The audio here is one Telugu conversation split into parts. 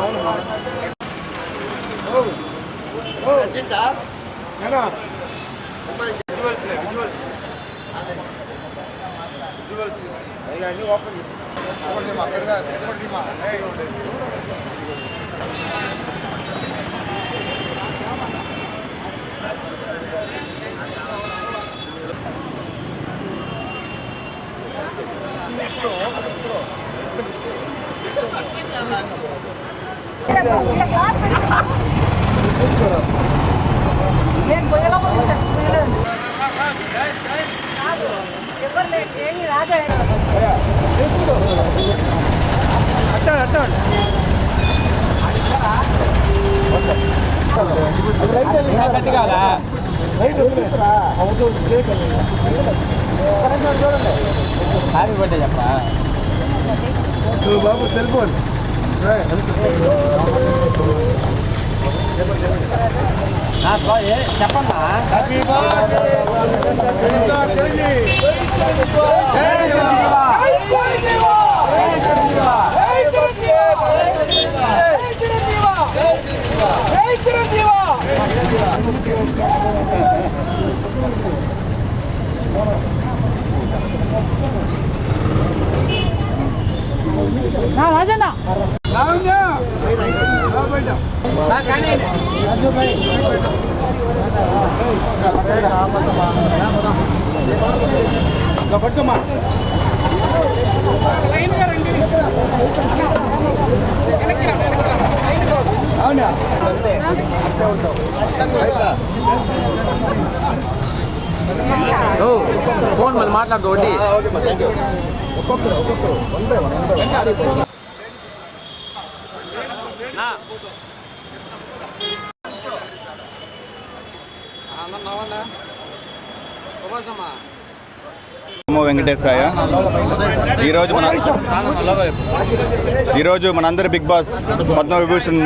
అవును హ్యాపీ బర్త్డే చెప్పా బాబు సెల్ ఫోన్ చెప్పన్నా రాజన్న పట్టుమా అవునా ఫోన్ మళ్ళీ మాట్లాడుతూ ఒకటి ఒక్కొక్కరు వెంకటేశాయ. ఈరోజు మనందరి big boss Padma Vibhushan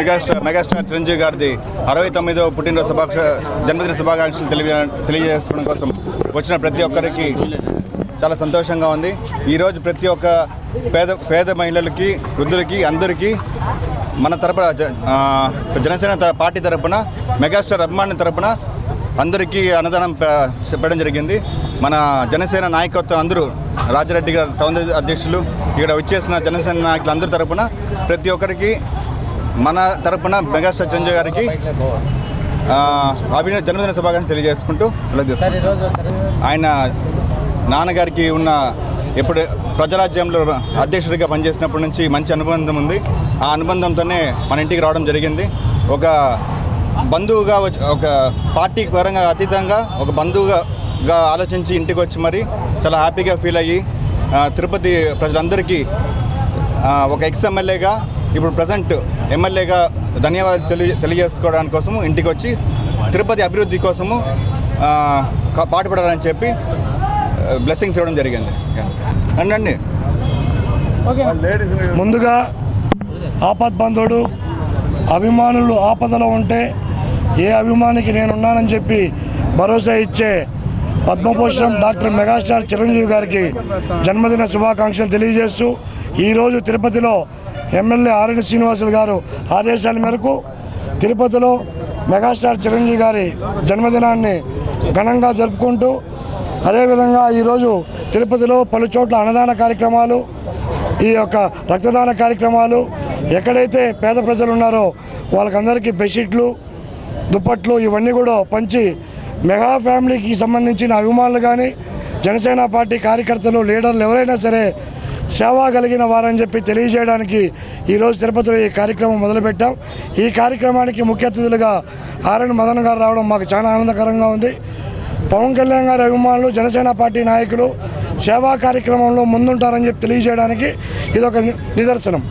megastar Chiranjeevi గారిది 69వ పుట్టినరోజు జన్మదిన శుభాకాంక్షలు తెలియజేసుకోవడం కోసం వచ్చిన ప్రతి ఒక్కరికి చాలా సంతోషంగా ఉంది. ఈరోజు ప్రతి ఒక్క పేద మహిళలకి, వృద్ధులకి, అందరికీ మన తరపున జనసేన పార్టీ తరపున, మెగాస్టార్ అభిమానుల తరపున అందరికీ అన్నదానం చెప్పడం జరిగింది. మన జనసేన నాయకత్వం అందరూ, రాజరెడ్డి గారు టౌన్ అధ్యక్షులు, ఇక్కడ వచ్చేసిన జనసేన నాయకులు అందరి తరపున ప్రతి ఒక్కరికి మన తరపున మెగాస్టార్ చిరంజీవి గారికి జన్మదిన శుభాకాంక్షలు తెలియజేసుకుంటూ ఆయన నాన్నగారికి ఉన్న ఎప్పుడు ప్రజారాజ్యంలో అధ్యక్షుడిగా పనిచేసినప్పటి నుంచి మంచి అనుబంధం ఉంది. ఆ అనుబంధంతోనే మన ఇంటికి రావడం జరిగింది. ఒక బంధువుగా, ఒక పార్టీ పరంగా అతీతంగా ఒక బంధువుగా ఆలోచించి ఇంటికి వచ్చి మరి చాలా హ్యాపీగా ఫీల్ అయ్యి తిరుపతి ప్రజలందరికీ ఒక ఎక్స్ ఎమ్మెల్యేగా, ఇప్పుడు ప్రజెంట్ ఎమ్మెల్యేగా ధన్యవాదాలు తెలియజేసుకోవడానికి కోసము ఇంటికి వచ్చి తిరుపతి అభివృద్ధి కోసము పాటుపడాలని చెప్పి బ్లెస్సింగ్స్ ఇవ్వడం జరిగింది. రండి. ముందుగా ఆపద్బంధుడు, అభిమానులు ఆపదలో ఉంటే ఏ అభిమానికి నేనున్నానని చెప్పి భరోసా ఇచ్చే పద్మభూషణం డాక్టర్ మెగాస్టార్ చిరంజీవి గారికి జన్మదిన శుభాకాంక్షలు తెలియజేస్తూ, ఈరోజు తిరుపతిలో ఎమ్మెల్యే ఆర్ఎన్ శ్రీనివాసులు గారు ఆదేశాల మేరకు తిరుపతిలో మెగాస్టార్ చిరంజీవి గారి జన్మదినాన్ని ఘనంగా జరుపుకుంటూ, అదేవిధంగా ఈరోజు తిరుపతిలో పలు చోట్ల అన్నదాన కార్యక్రమాలు, ఈ యొక్క రక్తదాన కార్యక్రమాలు, ఎక్కడైతే పేద ప్రజలు ఉన్నారో వాళ్ళకందరికీ బెడ్షీట్లు, దుప్పట్లు ఇవన్నీ కూడా పంచి మెగా ఫ్యామిలీకి సంబంధించిన అభిమానులు కానీ, జనసేన పార్టీ కార్యకర్తలు, లీడర్లు ఎవరైనా సరే సేవ కలిగిన వారని చెప్పి తెలియజేయడానికి ఈరోజు తిరుపతిలో ఈ కార్యక్రమం మొదలుపెట్టాం. ఈ కార్యక్రమానికి ముఖ్య అతిథులుగా ఆర్ఎన్ మదన్ గారు రావడం మాకు చాలా ఆనందకరంగా ఉంది. పవన్ కళ్యాణ్ గారి అభిమానులు, జనసేన పార్టీ నాయకులు సేవా కార్యక్రమంలో ముందుంటారని చెప్పి తెలియజేయడానికి ఇదొక నిదర్శనం.